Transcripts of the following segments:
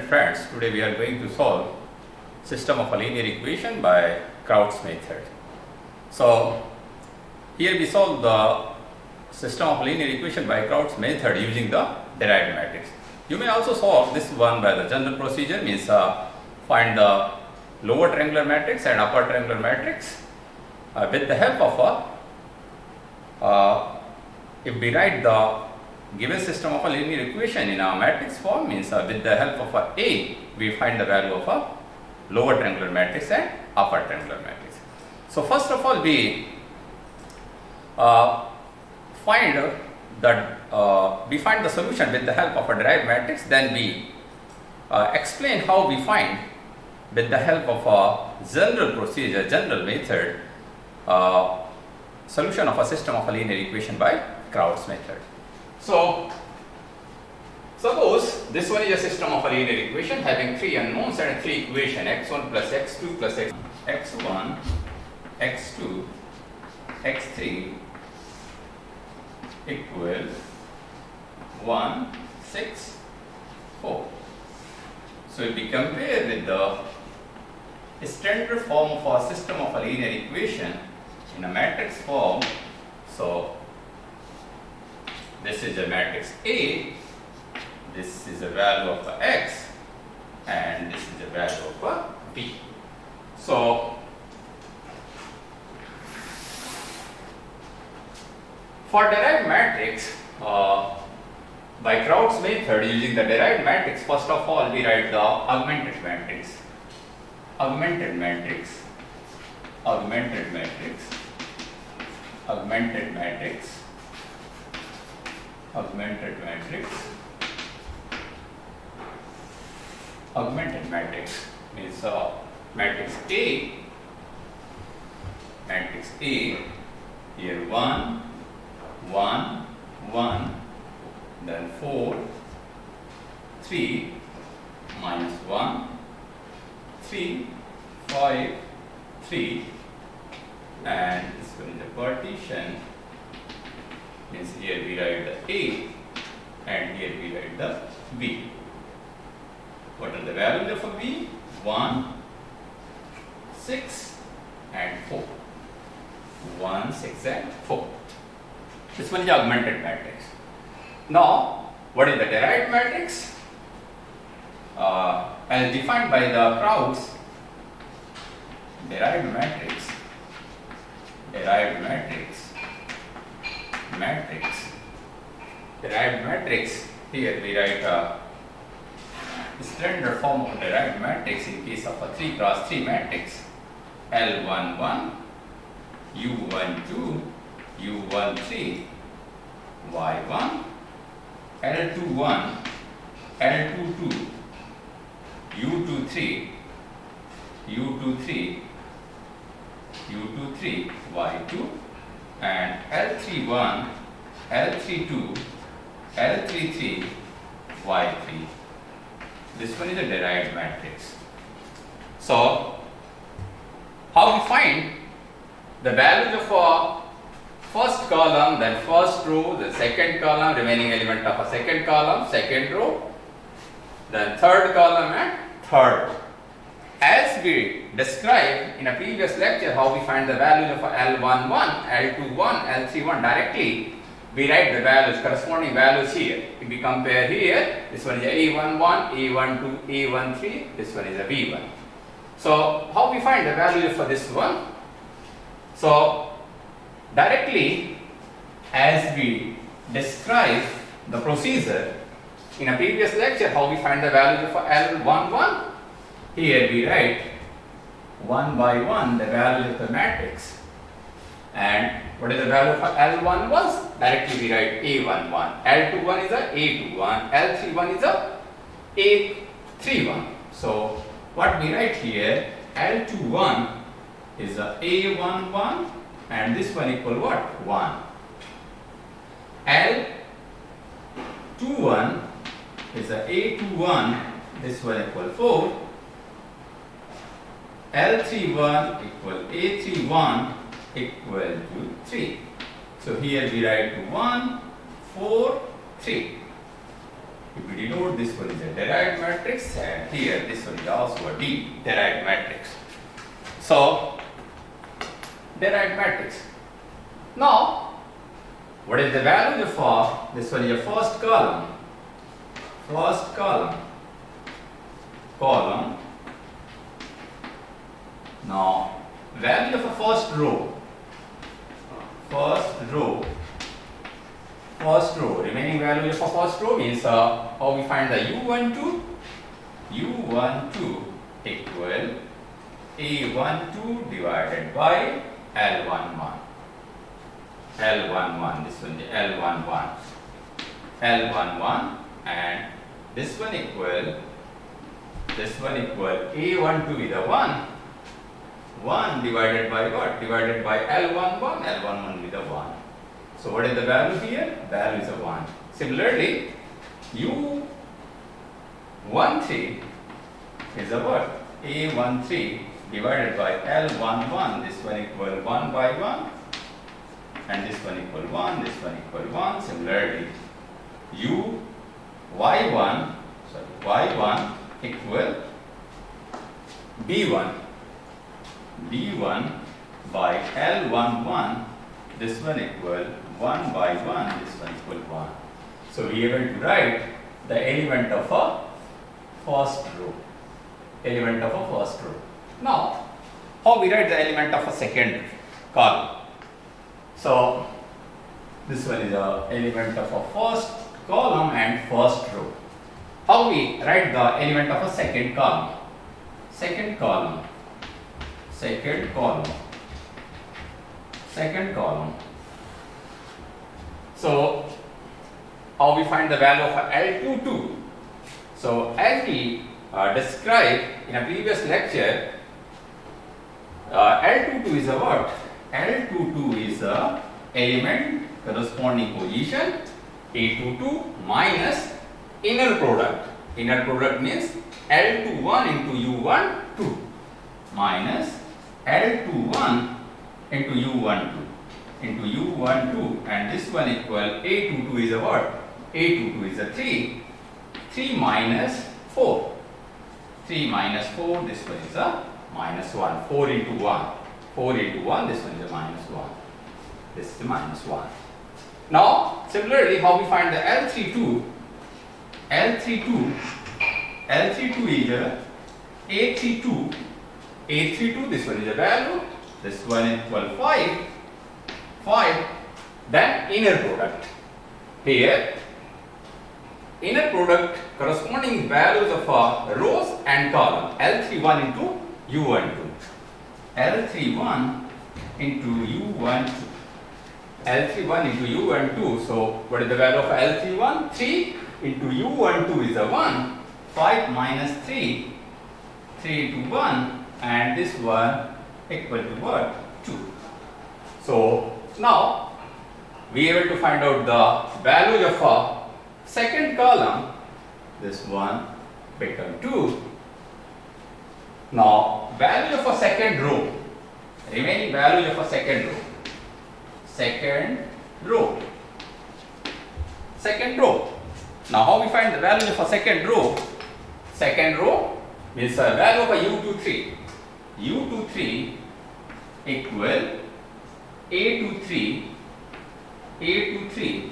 friends, today we are going to solve system of a linear equation by Crouts method. So here we solve the system of linear equation by Crouts method using the derived matrix. You may also solve this one by the general procedure, means find the lower triangular matrix and upper triangular matrix with the help of if we write the given system of a linear equation in a matrix form, means with the help of A we find the value of a lower triangular matrix and upper triangular matrix. So first of all we find the solution with the help of a derived matrix, then we explain how we find with the help of a general procedure, general method, solution of a system of a linear equation by Crouts method. So suppose this one is a system of a linear equation having three unknowns and three equations, x1 plus x2 plus x1, x2, x3 equal 1, 6, 4. So if we compare with the standard form of a system of a linear equation in a matrix form, so this is a matrix A, this is a value of x, and this is a value of b. So for derived matrix, by Crouts method, using the derived matrix, first of all we write the augmented matrix, augmented matrix, augmented matrix, augmented matrix, augmented matrix, augmented matrix means matrix A, here 1, 1, 1, then 4, 3, minus 1, 3, 5, 3, and this one is a partition, means here we write the A and here we write the B. What are the values of a B? 1, 6 and 4. 1, 6 and 4. This one is augmented matrix. Now, what is the derived matrix? As defined by the Crouts, derived matrix, derived matrix, here we write a standard form of derived matrix in case of a 3 cross 3 matrix, L11, U12, U13, Y1, L21, L22, U23, U23, U23, Y2, and L31, L32, L33, Y3. This one is a derived matrix. So how we find the values of a first column, then first row, the second column, remaining element of a second column, second row, then third column and third row. As we described in a previous lecture how we find the values of L11, L21, L31 directly, we write the values, corresponding values here. If we compare here, this one is a A11, A12, A13, this one is a B1. So how we find the values for this one? So directly, as we describe the procedure in a previous lecture how we find the values of L11, here we write one by one the value of the matrix. And what is the value of L11? Directly we write A11. L21 is a A21. L31 is a A31. So what we write here, L21 is a A11 and this one equal what? 1. L21 is a A21, this one equal 4. L31 equal A31 equal to 3. So here we write 1, 4, 3. if we denote this one is a derived matrix, and here this one is also a derived matrix. So, derived matrix. Now, what is the value of this one is a first column. First column. Now, value of a first row. Remaining value of a first row means how we find the U12. U12 equal A12 divided by L11. L11, this one is L11. L11 and this one equal A12 is a 1. 1 divided by what? Divided by L11. L11 with a 1. So what is the value here? Value is a 1. Similarly, U13 is a what? A13 divided by L11. This one equal 1 by 1. And this one equal 1. This one equal 1. Similarly, Y1 equal B1 by L11, this one equal 1 by 1, this one equal 1. So we are able to write the element of a first row. Now, how we write the element of a second column? So this one is the element of a first column and first row. How we write the element of a second column? Second column. So, how we find the value of L22? So, as we described in a previous lecture, L22 is a what? L22 is a element corresponding position A22 minus inner product. Inner product means L21 into U12 minus L21 into U12 and this one equal A22 is a what? A22 is a 3. 3 minus 4. 3 minus 4, this one is a minus 1. 4 into 1. 4 into 1, this one is a minus 1. This is a minus 1. Now, similarly, how we find the L32? L32 is a A32. A32, this one is a value. This one equal 5. 5. Then inner product. Here, inner product corresponding values of rows and column. L31 into U12. L31 into U12. L31 into U12. So, what is the value of L31? 3 into U12 is a 1. 5 minus 3. 3 into 1. And this one equal to what? 2. So, now we are able to find out the value of a second column. This one become 2. Now, value of a second row. Remaining value of a second row. Second row. Now, how we find the value of a second row? Second row means a value of a U23. U23 equal A23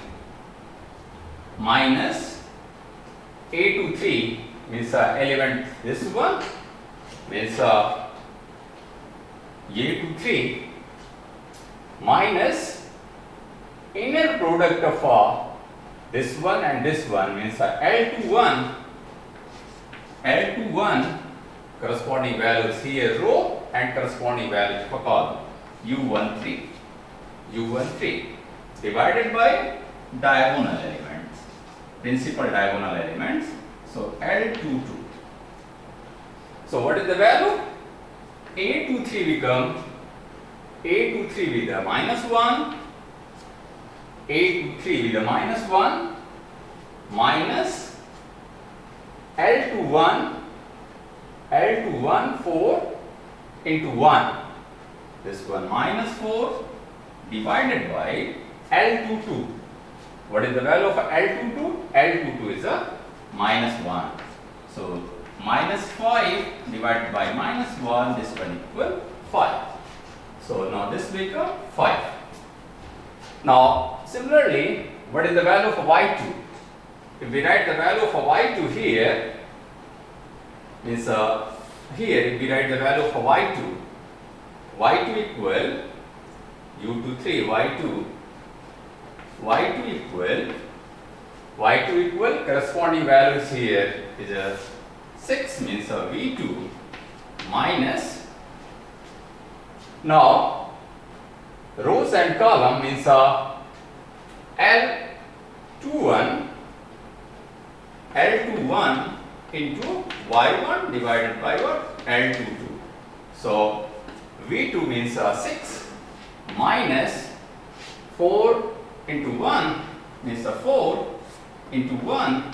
minus A23 means element this one means A23 minus inner product of this one and this one means L21 corresponding values here row and corresponding values for column U13 divided by diagonal elements, principal diagonal elements. So L22. So what is the value? A23 become A23 with a minus 1, A23 with a minus 1 minus L21 4 into 1. This one minus 4 divided by L22. What is the value of L22? L22 is a minus 1. So minus 5 divided by minus 1, this one equal 5. So now this become 5. Now similarly, what is the value of y2? If we write the value of y2 here, means here if we write the value of y2 equal u23 y2 equal corresponding values here is a 6, means a v2 minus, now rows and column means a L21 into y1 divided by what? L22. So v2 means 6 minus 4 into 1 means 4 into 1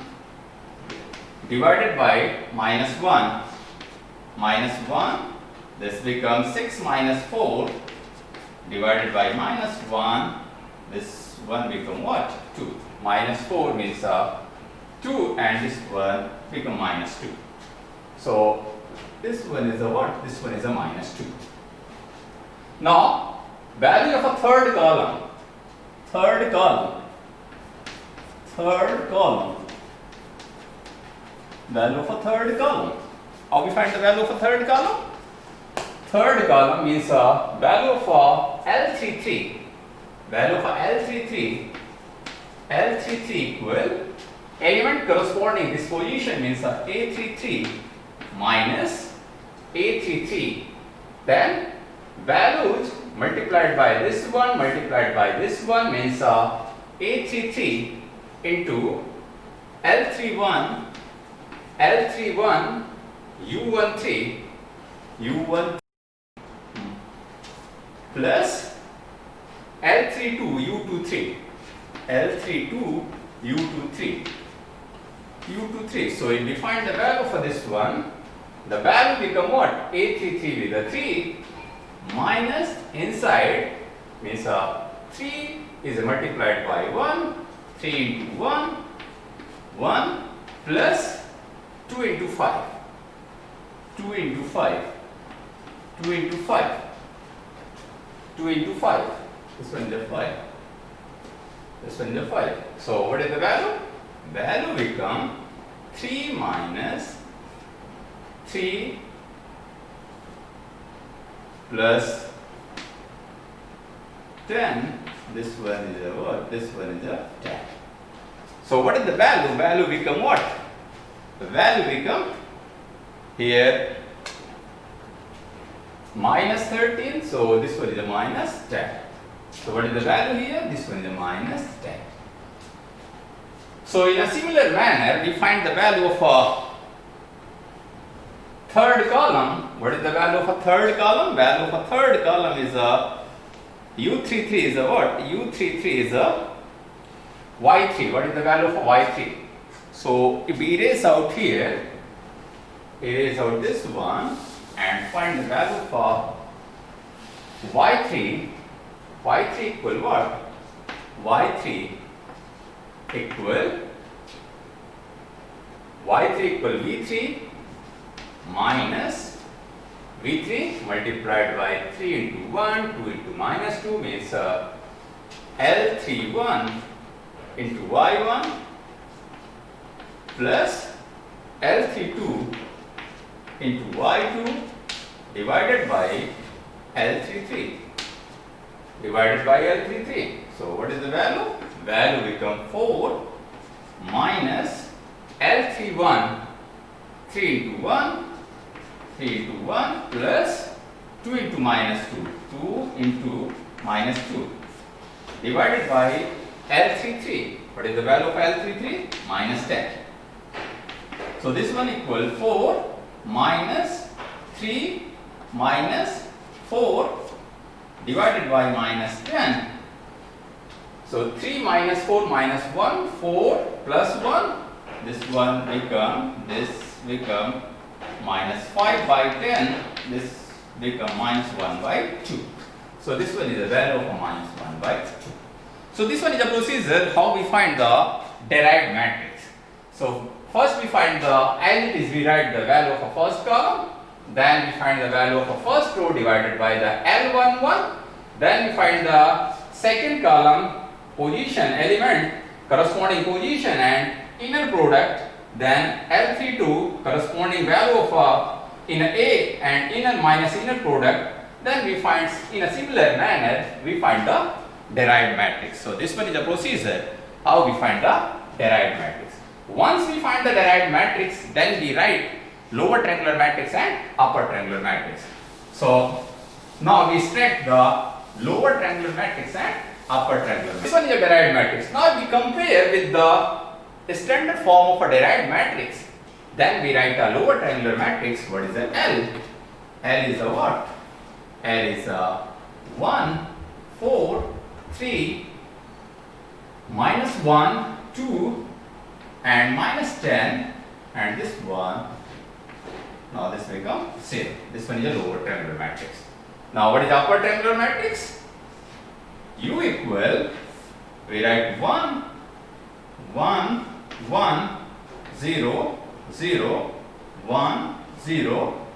divided by minus 1. Minus 1, this becomes 6 minus 4 divided by minus 1, this one become what? 2. Minus 4 means 2 and this one become minus 2. So this one is a what? This one is a minus 2. Now value of a third column. Value of a third column. How we find the value of a third column? Third column means value of L33. Value of L33 equal element corresponding this position means A33 minus A33. Then values multiplied by this one means A33 into L31 U13 plus L32 U23 So if we find the value for this one, the value become what? A33 with a 3 minus inside means 3 is multiplied by 1, 3 into 1 plus 2 into 5. This one is the 5. This one is the 5. So what is the value? Value become 3 minus 3 plus 10. This one is a what? This one is a 10. So what is the value? Value become what? The value become here minus 13. So this one is a minus 10. So what is the value here? This one is a minus 10. So in a similar manner, we find the value of a third column. What is the value of a third column? Value of a third column is a U33 is a what? U33 is a Y3. What is the value of a Y3? So if we erase out here, erase out this one and find the value for Y3. Y3 equal what? Y3 equal V3 minus V3 multiplied by 3 into 1, 2 into minus 2 means L31 into Y1 plus L32 into Y2 divided by L33. So what is the value? Value become 4 minus L31 3 into 1 plus 2 into minus 2 into minus 2 divided by L33. What is the value of L33? Minus 10. So this one equal 4 minus 3 minus 4 divided by minus 10. So 3 minus 4 minus 1, 4 plus 1, this one become minus 5 by 10, this become minus 1 by 2. So this one is the value of minus 1 by 2. So this one is a procedure how we find the derived matrix. So first we find the, as it is, we write the value of a first column, then we find the value of a first row divided by the L11, then we find the second column position element, corresponding position and inner product, then L32 corresponding value of inner A and inner minus inner product, then we find in a similar manner we find the derived matrix. So this one is the procedure how we find the derived matrix. Once we find the derived matrix, then we write lower triangular matrix and upper triangular matrix. So now we extract the lower triangular matrix and upper triangular matrix. This one is a derived matrix. Now we compare with the standard form of a derived matrix. Then we write a lower triangular matrix. What is the L? L is a what? L is a 1, 4, 3, minus 1, 2 and minus 10, and this one, now this becomes 0. This one is a lower triangular matrix. Now what is the upper triangular matrix? U equal, we write 1, 1, 1, 0, 0, 1, 0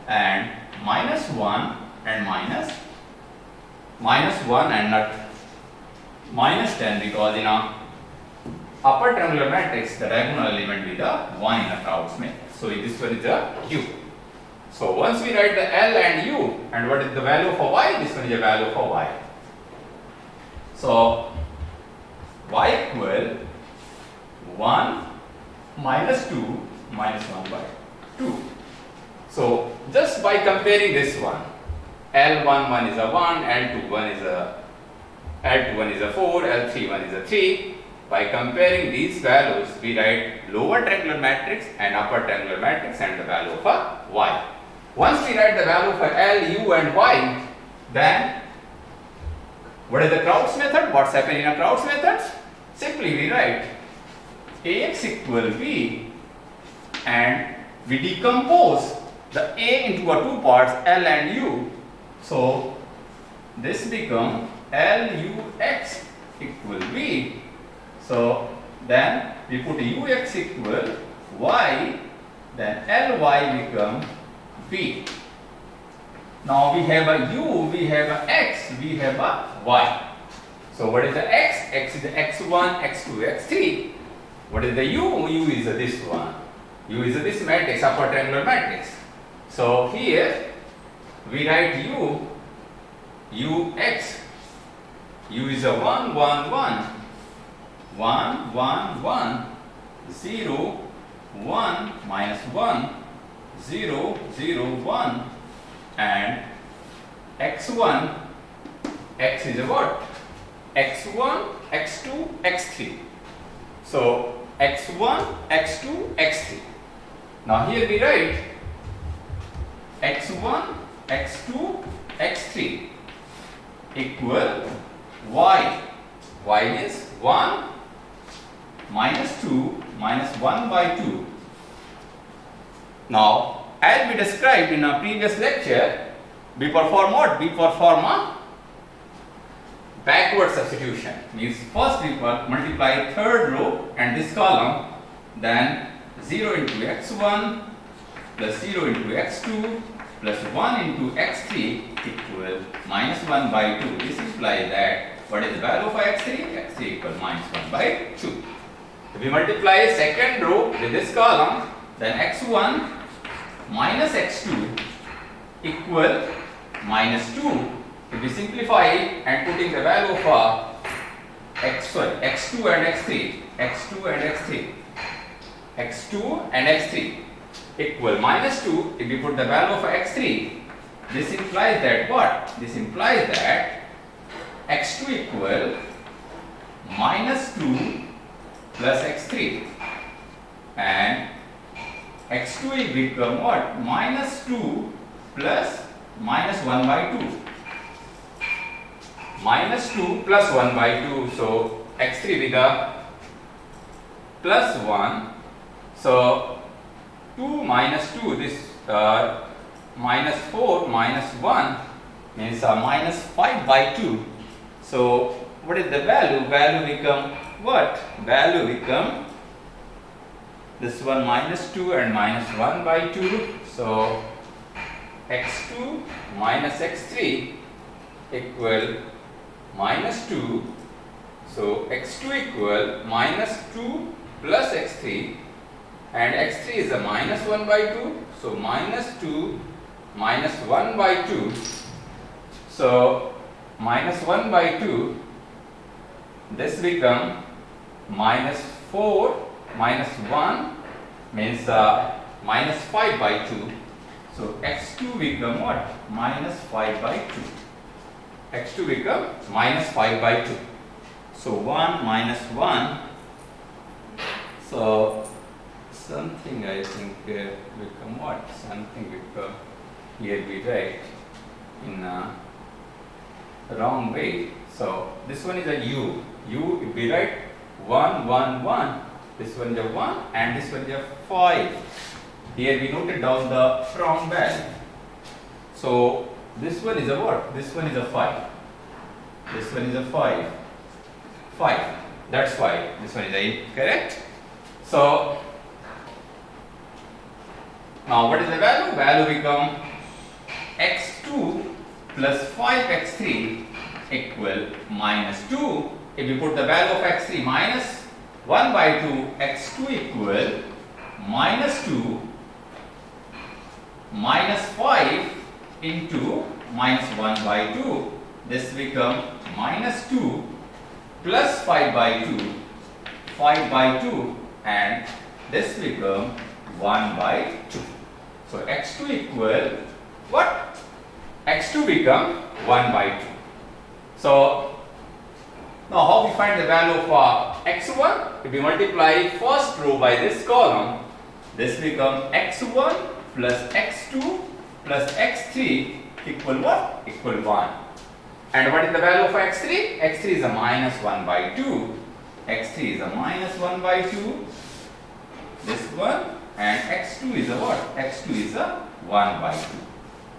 and minus 1 and minus 1 and not minus 10, because in a upper triangular matrix the diagonal element will be the 1 in a Crouts method. So this one is the U. So once we write the L and U, and what is the value of a Y? This one is the value of a Y. So Y equal 1 minus 2 minus 1 by 2. So just by comparing this one, L11 is a 1, L21 is a 4, L31 is a 3. By comparing these values, we write lower triangular matrix and upper triangular matrix and the value of a Y. Once we write the value for L, U and Y, then what is the Crouts method? What's happening in a Crouts method? Simply we write Ax equal B and we decompose the A into two parts, L and U. So this becomes LUX equal B. So then we put Ux equal Y, then Ly become B. Now we have a U, we have a X, we have a Y. So what is the X? X is the X1, X2, X3. What is the U? U is this one. U is this matrix, upper triangular matrix. So here we write U, Ux. U is a 1, 1, 1. 1, 1, 1, 0, 1, minus 1, 0, 0, 1 and x1, x is a what? x1, x2, x3. So x1, x2, x3. Now here we write x1, x2, x3 equal y. Y is 1 minus 2 minus 1 by 2. Now, as we described in a previous lecture, we perform what? We perform a backward substitution. Means first we multiply third row and this column, then 0 into x1 plus 0 into x2 plus 1 into x3 equal minus 1 by 2. This implies that what is the value of x3? x3 equal minus 1 by 2. If we multiply second row with this column, then x1 minus x2 equal minus 2. If we simplify and putting the value of x2 and x3, x2 and x3, x2 and x3 equal minus 2. If we put the value of x3, this implies that what? This implies that x2 equal minus 2 plus x3 and x2 will become what? Minus 2 plus minus 1 by 2. Minus 2 plus 1 by 2. So x3 with a plus 1. So 2 minus 2, this minus 4 minus 1 means minus 5 by 2. So what is the value? Value become what? Value become this one minus 2 and minus 1 by 2. So x2 minus x3 equal minus 2. So x2 equal minus 2 plus x3, and x3 is a minus 1 by 2. So minus 2 minus 1 by 2. So minus 1 by 2, this become minus 4 minus 1 means minus 5 by 2. So x2 become what? Minus 5 by 2. x2 become minus 5 by 2. So 1 minus 1. So something I think become what? Something become, here we write in a wrong way. So this one is a u. U we write 1 1 1. This one is a 1 and this one is a 5. Here we noted down the from value. So this one is a what? This one is a 5. This one is a 5. 5. That's why this one is a correct. So now what is the value? Value become x2 plus 5x3 equal minus 2. If we put the value of x3 minus 1 by 2, x2 equal minus 2 minus 5 into minus 1 by 2. This become minus 2 plus 5 by 2, 5 by 2, and this become 1 by 2. So x2 equal what? x2 become 1 by 2. So now how we find the value of x1? If we multiply first row by this column, this become x1 plus x2 plus x3 equal what? Equal 1. And what is the value of x3? x3 is a minus 1 by 2. x3 is a minus 1 by 2. This one, and x2 is a what? x2 is a 1 by 2.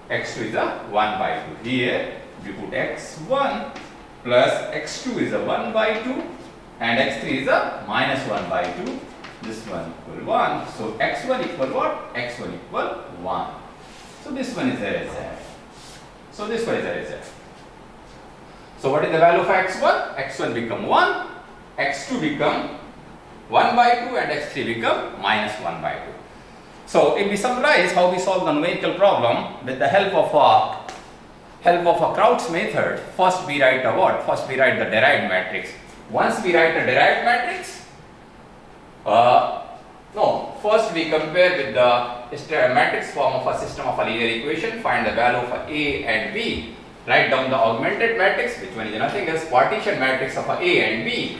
x2 is a 1 by 2. Here we put x1 plus x2 is a 1 by 2 and x3 is a minus 1 by 2. This one equal 1. So x1 equal what? x1 equal 1. So this one is the result. So this one is the result. So what is the value of x1? x1 become 1, x2 become 1 by 2 and x3 become minus 1 by 2. So if we summarize how we solve the numerical problem with the help of a Crouts method, first we write a what? First we write the derived matrix. Once we write a derived matrix, first we compare with the matrix form of a system of a linear equation, find the value of A and B, write down the augmented matrix, which one is nothing else, partition matrix of A and B.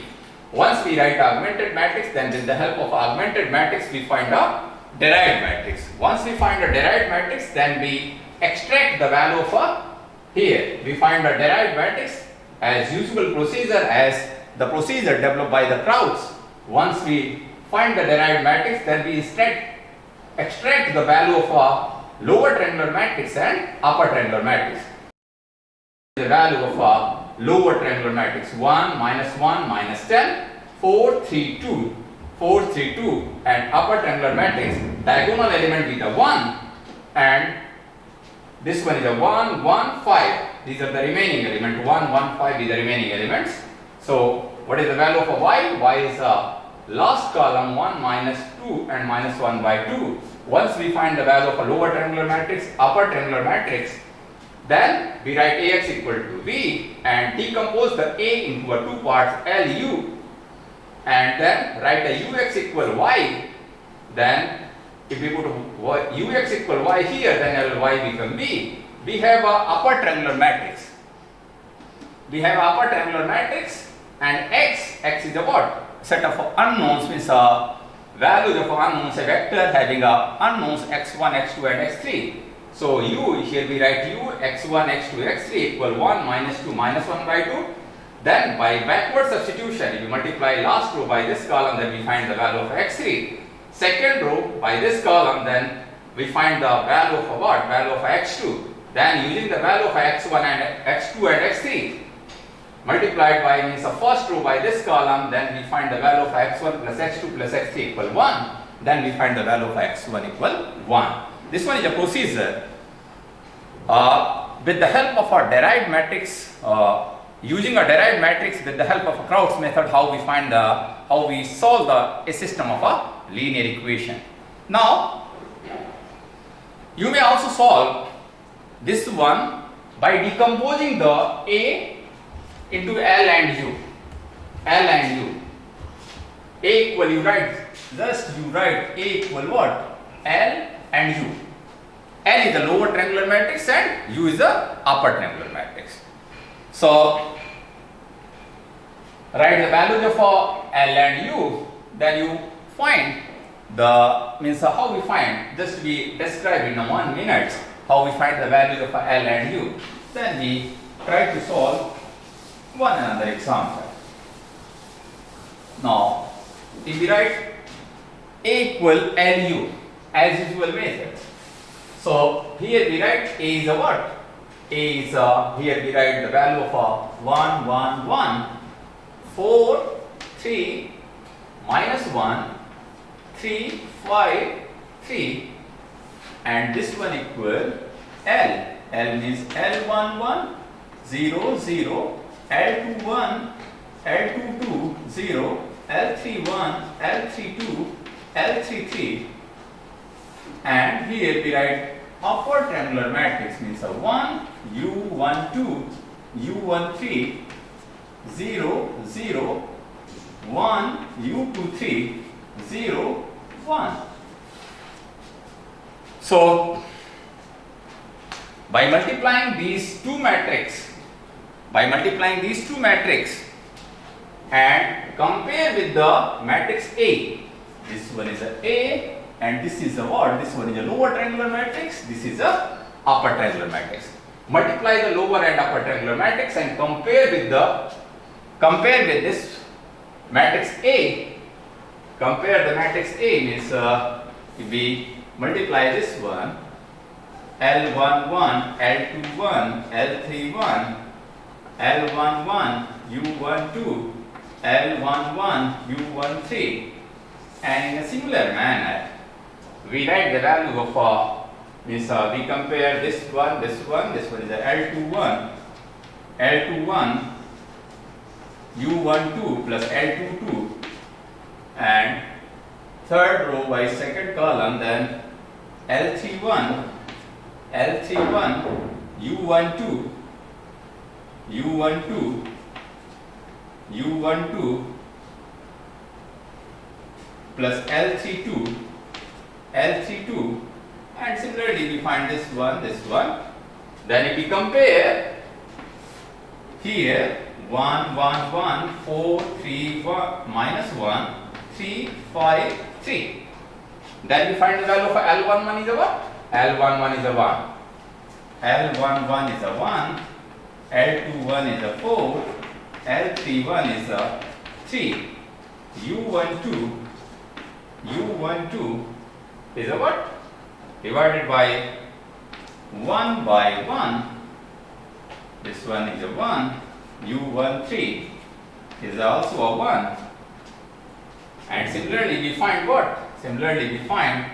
Once we write augmented matrix, then with the help of augmented matrix we find a derived matrix. Once we find a derived matrix, then we extract the value of here. We find a derived matrix as usual procedure, as the procedure developed by the Crouts. Once we find the derived matrix, then we extract the value of a lower triangular matrix and upper triangular matrix. The value of a lower triangular matrix 1 minus 1 minus 10, 4, 3, 2, 4, 3, 2, and upper triangular matrix diagonal element with a 1 and this one is a 1, 1, 5. These are the remaining element 1, 1, 5 is the remaining elements. So what is the value of a y? Y is a last column 1 minus 2 and minus 1 by 2. Once we find the value of a lower triangular matrix, upper triangular matrix, then we write Ax equal to V and decompose the A into a two parts Lu and then write the Ux equal Y. Then if we put Ux equal Y here, then Y become B. We have a upper triangular matrix. We have upper triangular matrix and X is a what? Set of unknowns, means a value of unknowns, a vector having a unknowns x1, x2 and x3. So u, here we write u, x1, x2, x3 equal 1 minus 2 minus 1 by 2. Then by backward substitution, if you multiply last row by this column, then we find the value of x3. Second row by this column, then we find the value of what? Value of x2. Then using the value of x1 and x2 and x3 multiplied by means the first row by this column, then we find the value of x1 plus x2 plus x3 equal 1. then we find the value of x1 equal 1. This one is a procedure. With the help of our derived matrix, using a derived matrix with the help of a Crouts method, how we solve a system of a linear equation. Now, you may also solve this one by decomposing the A into L and U. L and U. A equal, you write A equal what? L and U. L is the lower triangular matrix and U is the upper triangular matrix. So, write the values of L and U, then you find how we find, just we describe in 1 minute how we find the values of L and U. Then we try to solve one another example. Now, if we write A equal LU as usual method. So here we write A is a what? A is here we write the value of 1, 1, 1, 4, 3, minus 1, 3, 5, 3, and this one equal L. L means L11, 0, 0, L21, L22, 0, L31, L32, L33, and here we write upper triangular matrix means 1, U12, U13, 0, 0, 1, U23, 0, 1. So, by multiplying these two matrices and compare with the matrix A, this one is A and this is a what? This one is a lower triangular matrix, this is a upper triangular matrix. Multiply the lower and upper triangular matrix and compare with this matrix A. Compare the matrix A means if we multiply this one, L11, L21, L31, L11, U12, L11, U13, and in a similar manner we write the value of we compare this one is a L21, U12 plus L22, and third row by second column, then L31, U12, plus L32, and similarly we find this one. Then if we compare here 1, 1, 1, 4, 3, 1, minus 1, 3, 5, 3. Then we find the value of L11 is a what? L11 is a 1. L11 is a 1. L21 is a 4. L31 is a 3. U12 is a what? Divided by 1 by 1. This one is a 1. U13 is also a 1. And similarly we find what? Similarly we find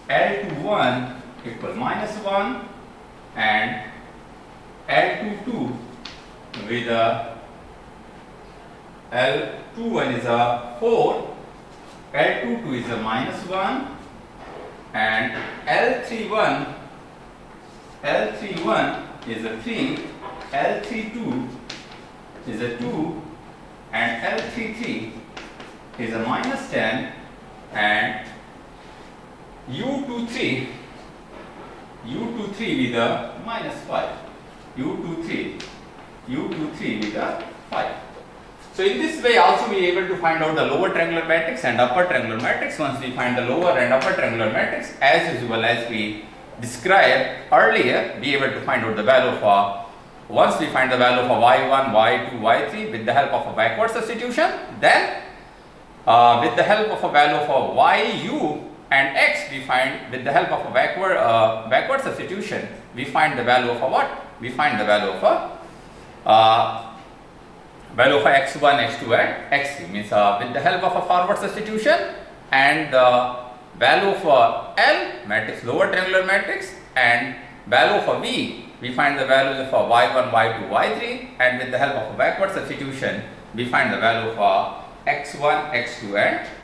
L21 equal minus 1 and L22 with L21 is a 4, L22 is a minus 1, and L31 is a 3, L32 is a 2, and L33 is a minus 10, and U23 with a minus 5. U23 with a 5. So in this way also we are able to find out the lower triangular matrix and upper triangular matrix. Once we find the lower and upper triangular matrix, as usual as we described earlier, we are able to find out the value of once we find the value of y1, y2, y3 with the help of a backward substitution, then with the help of a value of yu and x, we find with the help of a backward substitution, we find the value of what? We find the value of x1, x2 and x3. Means with the help of a forward substitution, and the value for L, matrix lower triangular matrix, and value for V, we find the values for y1, y2, y3, and with the help of a backward substitution, we find the value for x1, x2, and